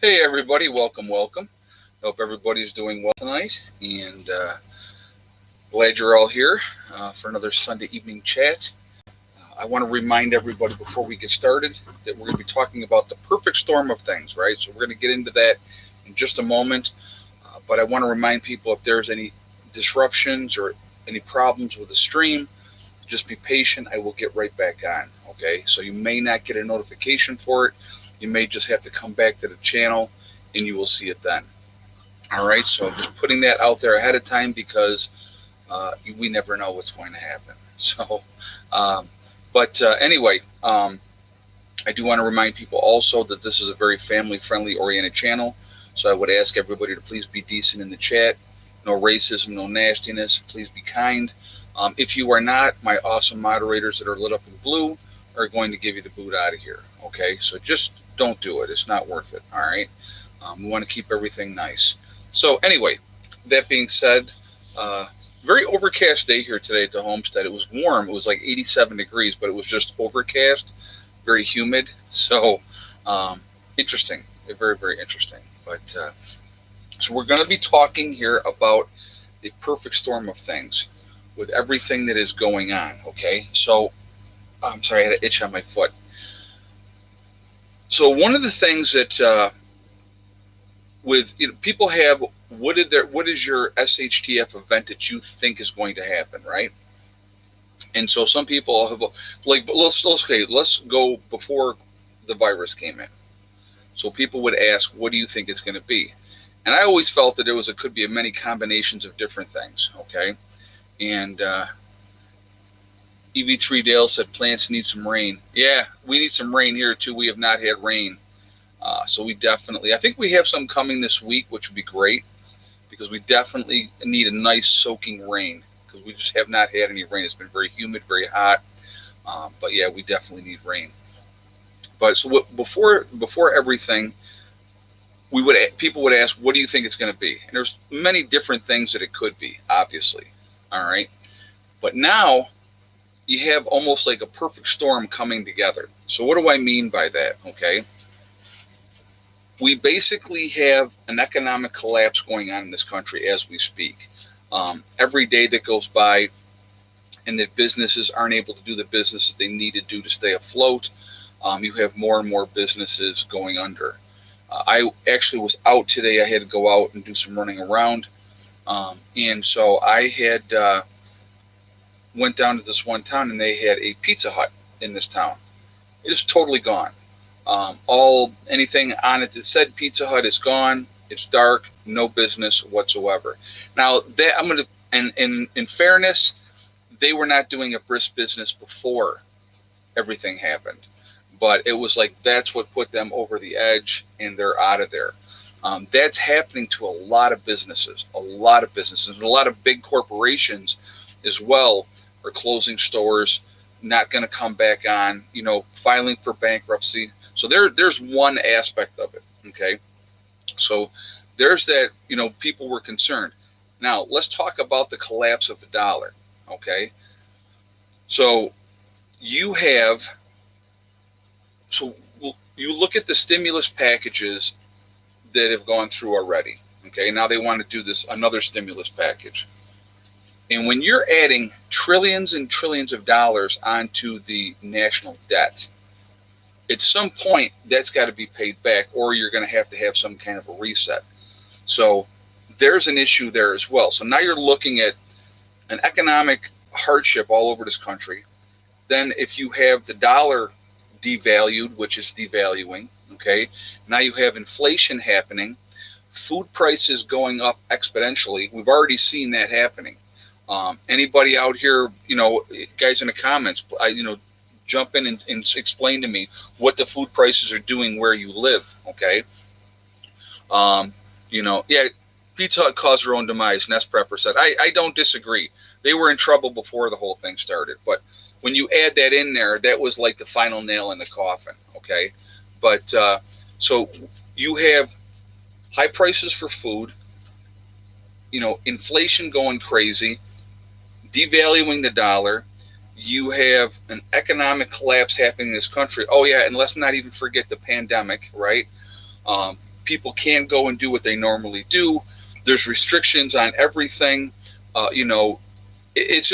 Hey everybody, welcome. Hope everybody's doing well tonight, and glad you're all here for another Sunday evening chat. I want to remind everybody before we get started that we're going to be talking about the perfect storm of things, right? So we're going to get into that in just a moment, but I want to remind people if there's any disruptions or any problems with the stream, just be patient. I will get right back on. Okay, so you may not get a notification for it. You may just have to come back to the channel and you will see it then. All right, so just putting that out there ahead of time because we never know what's going to happen. So, um, but anyway, I do want to remind people also that this is a very family friendly oriented channel. So I would ask everybody to please be decent in the chat. No racism, no nastiness. Please be kind. If you are not, my awesome moderators that are lit up in blue are going to give you the boot out of here. Okay, so just don't do it. It's not worth it. All right. We want to keep everything nice. So anyway, that being said, very overcast day here today at the homestead. It was warm. It was like 87 degrees, but it was just overcast, very humid. So interesting, very, very interesting. But so we're going to be talking here about the perfect storm of things with everything that is going on. Okay, so I'm sorry, I had an itch on my foot. So one of the things that people have, what is your SHTF event that you think is going to happen, right? And so some people have let's go before the virus came in. So people would ask, what do you think it's going to be? And I always felt that it could be many combinations of different things. Okay, and EV3 Dale said plants need some rain. Yeah, we need some rain here too. We have not had rain. So I think we have some coming this week, which would be great because we definitely need a nice soaking rain because we just have not had any rain. It's been very humid, very hot. But yeah, we definitely need rain. But so before everything, people would ask, what do you think it's going to be? And there's many different things that it could be, obviously. All right. But now you have almost like a perfect storm coming together. So what do I mean by that? Okay. We basically have an economic collapse going on in this country as we speak. Every day that goes by and that businesses aren't able to do the business that they need to do to stay afloat, you have more and more businesses going under. I actually was out today. I had to go out and do some running around. And so I had went down to this one town and they had a Pizza Hut in this town. It is totally gone. Anything on it that said Pizza Hut is gone. It's dark, no business whatsoever. Now that I'm gonna, and in fairness, they were not doing a brisk business before everything happened, but it was like that's what put them over the edge, and they're out of there. That's happening to a lot of businesses, and a lot of big corporations as well are closing stores, not going to come back on, filing for bankruptcy. So there's one aspect of it, okay? So there's that, people were concerned. Now, let's talk about the collapse of the dollar, okay? So you look at the stimulus packages that have gone through already, okay? Now they want to do another stimulus package. And when you're adding trillions and trillions of dollars onto the national debt, at some point, that's got to be paid back, or you're going to have some kind of a reset. So there's an issue there as well. So now you're looking at an economic hardship all over this country. Then if you have the dollar devalued, which is devaluing, okay, now you have inflation happening, food prices going up exponentially. We've already seen that happening. Anybody out here, guys in the comments, jump in and explain to me what the food prices are doing where you live. Okay. Pizza Hut caused their own demise. Nest Prepper said, I don't disagree. They were in trouble before the whole thing started. But when you add that in there, that was like the final nail in the coffin. Okay. But so you have high prices for food, inflation going crazy, devaluing the dollar. You have an economic collapse happening in this country. Oh, yeah, and let's not even forget the pandemic, right? People can't go and do what they normally do. There's restrictions on everything. It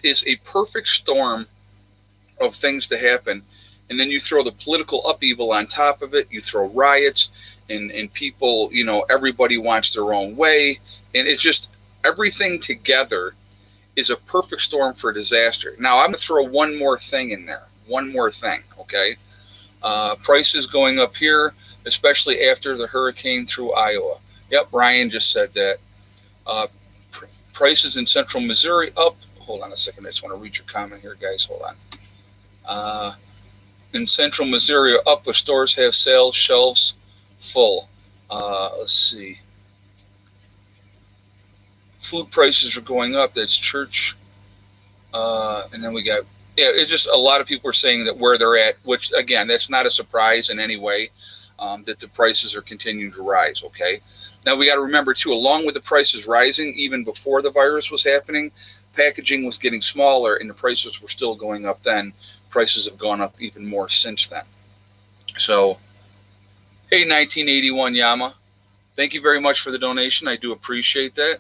is a perfect storm of things to happen. And then you throw the political upheaval on top of it. You throw riots and people, everybody wants their own way. And it's just everything together is a perfect storm for disaster. Now, I'm going to throw one more thing in there. One more thing, okay? Prices going up here, especially after the hurricane through Iowa. Yep, Ryan just said that. Prices in central Missouri up. Hold on a second. I just want to read your comment here, guys. Hold on. In central Missouri are up, with stores have sales shelves full. Let's see. Food prices are going up. That's church. And then we got, it's just a lot of people are saying that where they're at, which, again, that's not a surprise in any way, that the prices are continuing to rise, okay? Now, we got to remember, too, along with the prices rising, even before the virus was happening, packaging was getting smaller and the prices were still going up then. Prices have gone up even more since then. So, hey, 1981 Yama, thank you very much for the donation. I do appreciate that.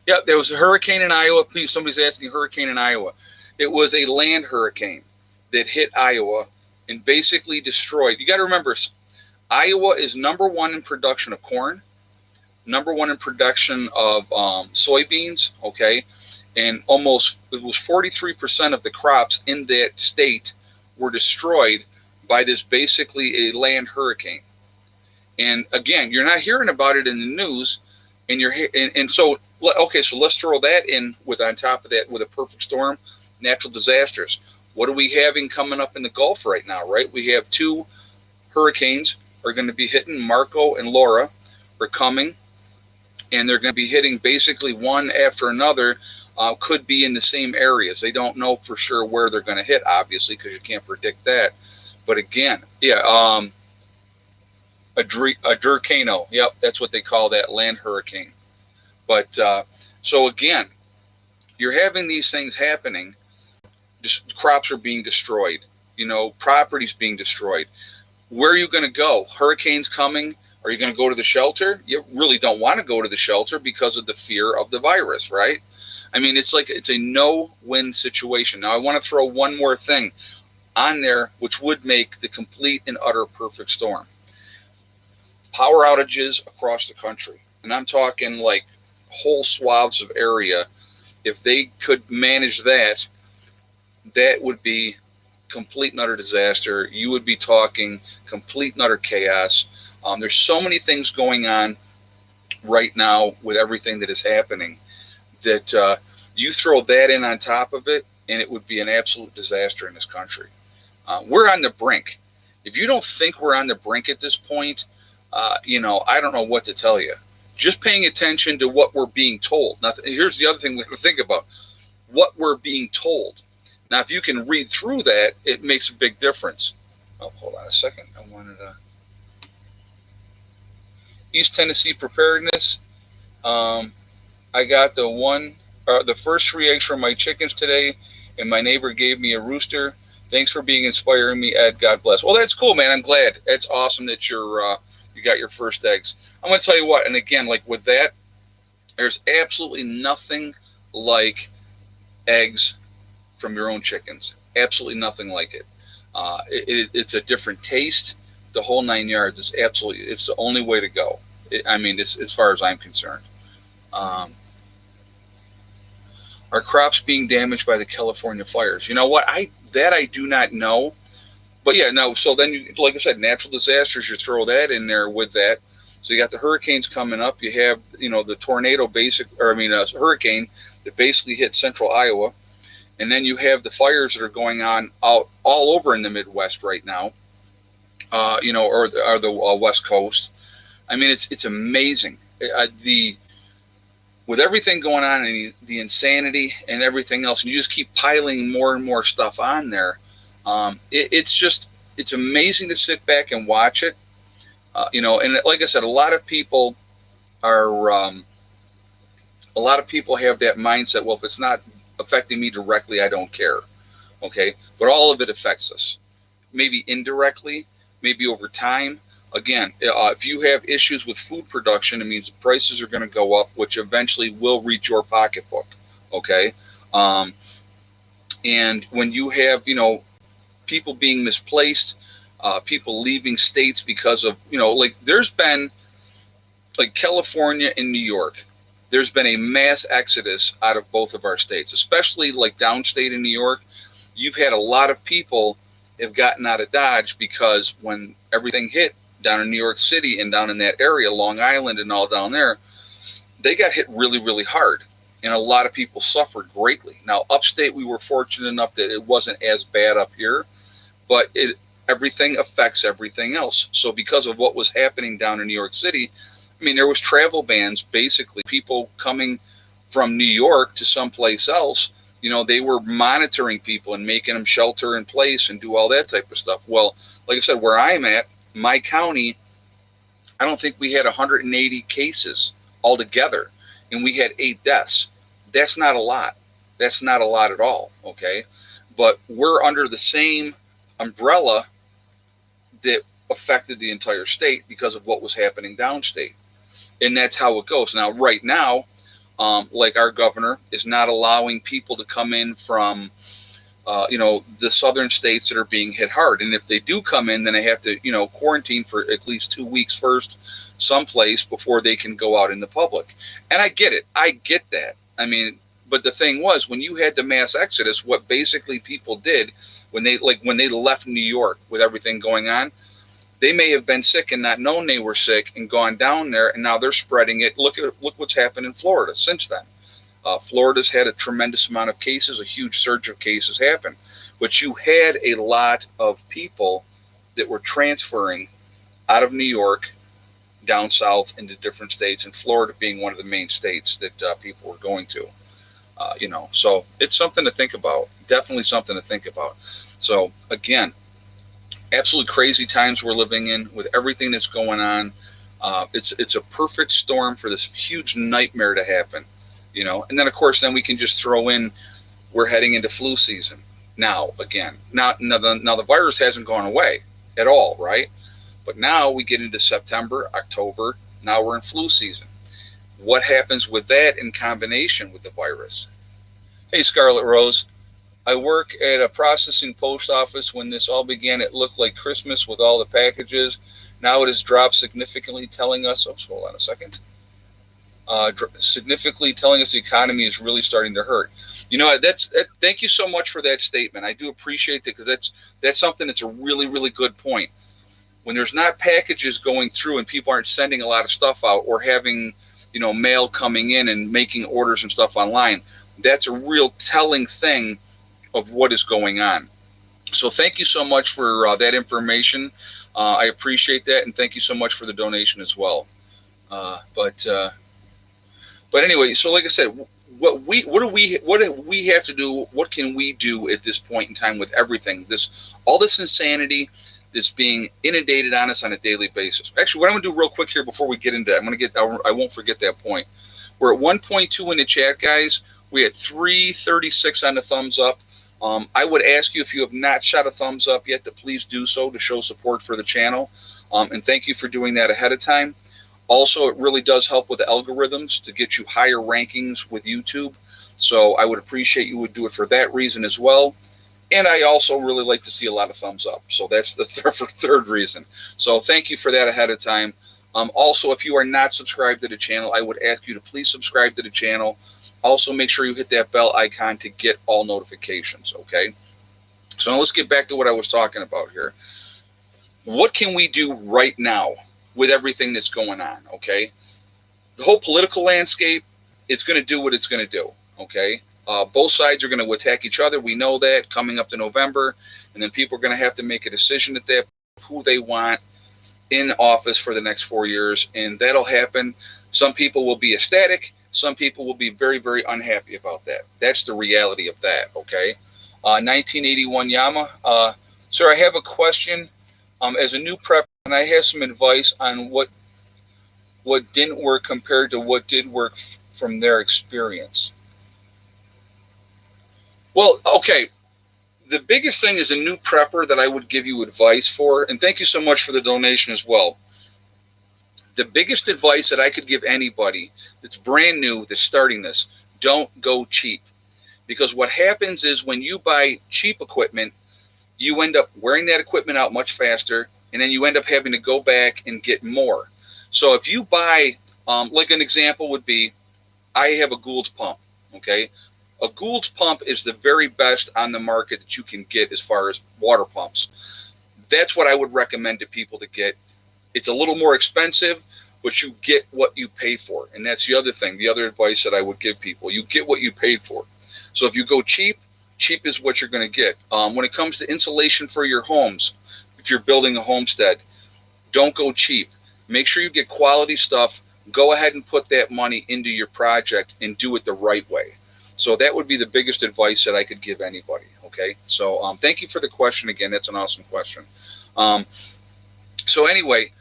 Yeah, there was a hurricane in Iowa. Somebody's asking hurricane in Iowa. It was a land hurricane that hit Iowa and basically destroyed. You got to remember, Iowa is number one in production of corn, number one in production of soybeans, okay? And it was 43% of the crops in that state were destroyed by this basically a land hurricane. And again, you're not hearing about it in the news, so let's throw that in with, on top of that, with a perfect storm, natural disasters. What are we having coming up in the Gulf right now, right? We have two hurricanes are going to be hitting. Marco and Laura are coming, and they're going to be hitting basically one after another. Could be in the same areas. They don't know for sure where they're going to hit, obviously, because you can't predict that. But again, a hurricano. Yep, that's what they call that, land hurricane. But so again, you're having these things happening. Just crops are being destroyed. Properties being destroyed. Where are you going to go? Hurricanes coming. Are you going to go to the shelter? You really don't want to go to the shelter because of the fear of the virus, right? I mean, it's a no-win situation. Now, I want to throw one more thing on there, which would make the complete and utter perfect storm. Power outages across the country. And I'm talking like whole swaths of area. If they could manage that, that would be complete and utter disaster. You would be talking complete and utter chaos. There's so many things going on right now with everything that is happening that you throw that in on top of it, and it would be an absolute disaster in this country. We're on the brink. If you don't think we're on the brink at this point, I don't know what to tell you. Just paying attention to what we're being told. Now, here's the other thing we have to think about. What we're being told. Now, if you can read through that, it makes a big difference. Oh, hold on a second. I wanted to... East Tennessee preparedness. I got the first 3 eggs from my chickens today, and my neighbor gave me a rooster. Thanks for inspiring me, Ed. God bless. Well, that's cool, man. I'm glad. It's awesome that you got your first eggs. I'm going to tell you what, and again, like with that, there's absolutely nothing like eggs from your own chickens. Absolutely nothing like it. It's a different taste. The whole 9 yards is absolutely, it's the only way to go. It's, as far as I'm concerned. Are crops being damaged by the California fires? You know what? I do not know. But yeah, no. So then, like I said, natural disasters, you throw that in there with that. So you got the hurricanes coming up. You have, the tornado hurricane that basically hit central Iowa. And then you have the fires that are going on out all over in the Midwest right now, or the West Coast. I mean, it's amazing. With everything going on and the insanity and everything else, and you just keep piling more and more stuff on there. It's amazing to sit back and watch it. And like I said, a lot of people have that mindset. Well, if it's not affecting me directly, I don't care. Okay. But all of it affects us, maybe indirectly, maybe over time. Again, if you have issues with food production, it means the prices are going to go up, which eventually will reach your pocketbook. Okay. Um, and when you have, people being misplaced, people leaving states because of, like there's been, like California and New York, there's been a mass exodus out of both of our states, especially like downstate in New York. You've had a lot of people have gotten out of Dodge because when everything hit down in New York City and down in that area, Long Island and all down there, they got hit really, really hard. And a lot of people suffered greatly. Now, upstate, we were fortunate enough that it wasn't as bad up here, but everything affects everything else. So because of what was happening down in New York City, I mean, there was travel bans, basically people coming from New York to someplace else. They were monitoring people and making them shelter in place and do all that type of stuff. Well, like I said, where I'm at, my county, I don't think we had 180 cases altogether, and we had 8 deaths. That's not a lot. That's not a lot at all, okay? But we're under the same umbrella that affected the entire state because of what was happening downstate. And that's how it goes. Now, right now, like our governor is not allowing people to come in from, the southern states that are being hit hard. And if they do come in, then they have to, quarantine for at least 2 weeks first someplace before they can go out in the public. And I get it. I get that. I mean, but the thing was, when you had the mass exodus, what basically people did when they left New York with everything going on, they may have been sick and not known they were sick and gone down there, and now they're spreading it. Look what's happened in Florida since then. Florida's had a tremendous amount of cases, a huge surge of cases happen. But you had a lot of people that were transferring out of New York down south into different states, and Florida being one of the main states that people were going to. So it's something to think about. Definitely something to think about. So again, absolutely crazy times we're living in with everything that's going on. It's a perfect storm for this huge nightmare to happen, and then of course then we can just throw in we're heading into flu season now again. Now the virus hasn't gone away at all, right? But now we get into September, October. Now we're in flu season. What happens with that in combination with the virus? Hey, Scarlet Rose. I work at a processing post office. When this all began, it looked like Christmas with all the packages. Now it has dropped significantly, telling us, hold on a second, significantly telling us the economy is really starting to hurt. Thank you so much for that statement. I do appreciate that, because that's something that's a really, really good point. When there's not packages going through and people aren't sending a lot of stuff out or having, mail coming in and making orders and stuff online, that's a real telling thing of what is going on. So thank you so much for that information. I appreciate that, and thank you so much for the donation as well. But anyway, so like I said, what do we have to do? What can we do at this point in time with everything? All this insanity that's being inundated on us on a daily basis. Actually, what I'm going to do real quick here before we get into that, I won't forget that point. We're at 1.2 in the chat, guys. We had 336 on the thumbs up. I would ask you, if you have not shot a thumbs up yet, to please do so to show support for the channel. And thank you for doing that ahead of time. Also, it really does help with the algorithms to get you higher rankings with YouTube. So I would appreciate you would do it for that reason as well. And I also really like to see a lot of thumbs up. So that's the third reason. So thank you for that ahead of time. Also, if you are not subscribed to the channel, I would ask you to please subscribe to the channel. Also, make sure you hit that bell icon to get all notifications, okay? So now let's get back to what I was talking about here. What can we do right now with everything that's going on, okay? The whole political landscape, it's going to do what it's going to do, okay? Both sides are going to attack each other. We know that coming up to November, and then people are going to have to make a decision at that of who they want in office for the next 4 years, and that'll happen. Some people will be ecstatic. Some people will be very, very unhappy about that. That's the reality of that, okay? 1981 Yama. Sir, I have a question. As a new prep, and I have some advice on what didn't work compared to what did work from their experience. Well, okay. The biggest thing is a new prepper that I would give you advice for, and thank you so much for the donation as well. The biggest advice that I could give anybody that's brand new, that's starting this, don't go cheap. Because what happens is when you buy cheap equipment, you end up wearing that equipment out much faster, and then you end up having to go back and get more. So if you buy, like an example would be, I have a Gould's pump, okay? A Gould's pump is the very best on the market that you can get as far as water pumps. That's what I would recommend to people to get. It's a little more expensive, but you get what you pay for. And that's the other thing, the other advice that I would give people. You get what you paid for. So if you go cheap, cheap is what you're going to get. When it comes to insulation for your homes, if you're building a homestead, don't go cheap. Make sure you get quality stuff. Go ahead and put that money into your project and do it the right way. So that would be the biggest advice that I could give anybody. Okay. So thank you for the question again. That's an awesome question. So anyway,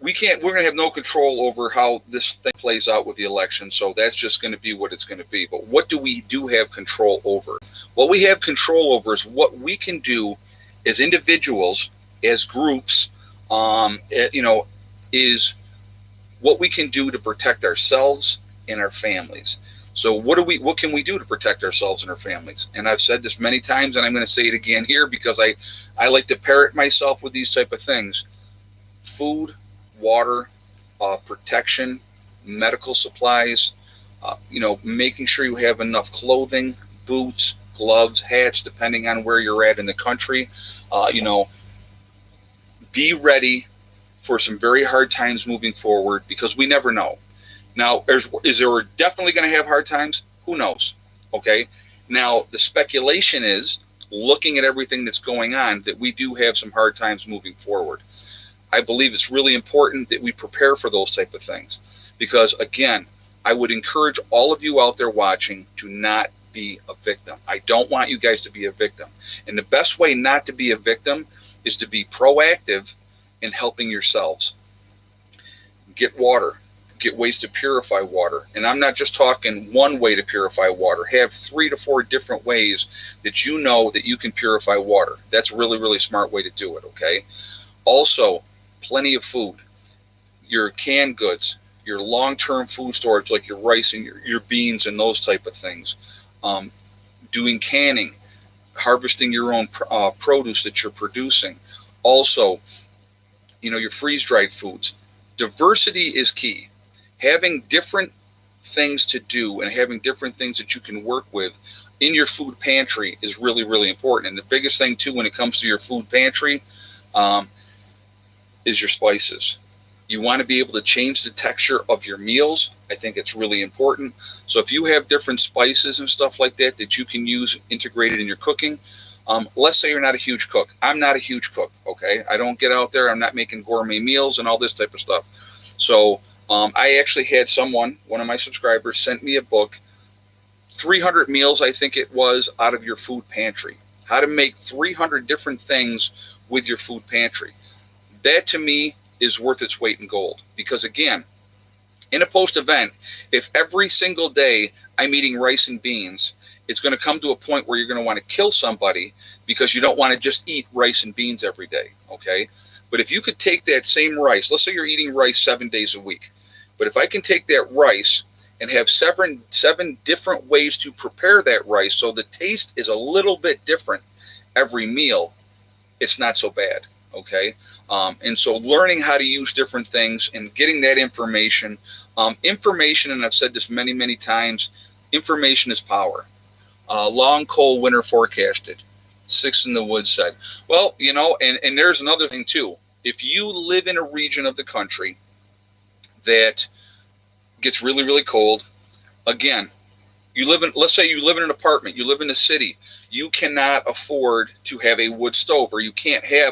we're going to have no control over how this thing plays out with the election. So that's just going to be what it's going to be. But what do we have control over? What we have control over is what we can do as individuals, as groups, is what we can do to protect ourselves and our families. So what can we do to protect ourselves and our families? And I've said this many times, and I'm going to say it again here because I like to parrot myself with these type of things. Food, water, protection, medical supplies, making sure you have enough clothing, boots, gloves, hats, depending on where you're at in the country. Be ready for some very hard times moving forward because we never know. Now, is there definitely going to have hard times? Who knows? Okay. Now, the speculation is, looking at everything that's going on, that we do have some hard times moving forward. I believe it's really important that we prepare for those type of things because, again, I would encourage all of you out there watching to not be a victim. I don't want you guys to be a victim. And the best way not to be a victim is to be proactive in helping yourselves. Get water. Get ways to purify water. And I'm not just talking one way to purify water. Have 3 to 4 different ways that you know that you can purify water. That's a really, really smart way to do it, okay? Also, plenty of food. Your canned goods, your long-term food storage like your rice and your beans and those type of things. Doing canning, harvesting your own produce that you're producing. Also, your freeze-dried foods. Diversity is key. Having different things to do and having different things that you can work with in your food pantry is really, really important. And the biggest thing, too, when it comes to your food pantry is your spices. You want to be able to change the texture of your meals. I think it's really important. So if you have different spices and stuff like that that you can use integrated in your cooking, let's say you're not a huge cook. I'm not a huge cook, okay? I don't get out there. I'm not making gourmet meals and all this type of stuff. So I actually had one of my subscribers sent me a book, 300 meals, I think it was, out of your food pantry. How to make 300 different things with your food pantry. That, to me, is worth its weight in gold. Because, again, in a post-event, if every single day I'm eating rice and beans, it's going to come to a point where you're going to want to kill somebody because you don't want to just eat rice and beans every day, okay? But if you could take that same rice, let's say you're eating rice 7 days a week, but if I can take that rice and have seven different ways to prepare that rice so the taste is a little bit different every meal, it's not so bad, okay? And so learning how to use different things and getting that information, and I've said this many, many times, information is power. Long, cold winter forecasted. Six in the Woods said. Well, and there's another thing too. If you live in a region of the country that gets really, really cold, again, let's say you live in an apartment, you live in a city, you cannot afford to have a wood stove, or you can't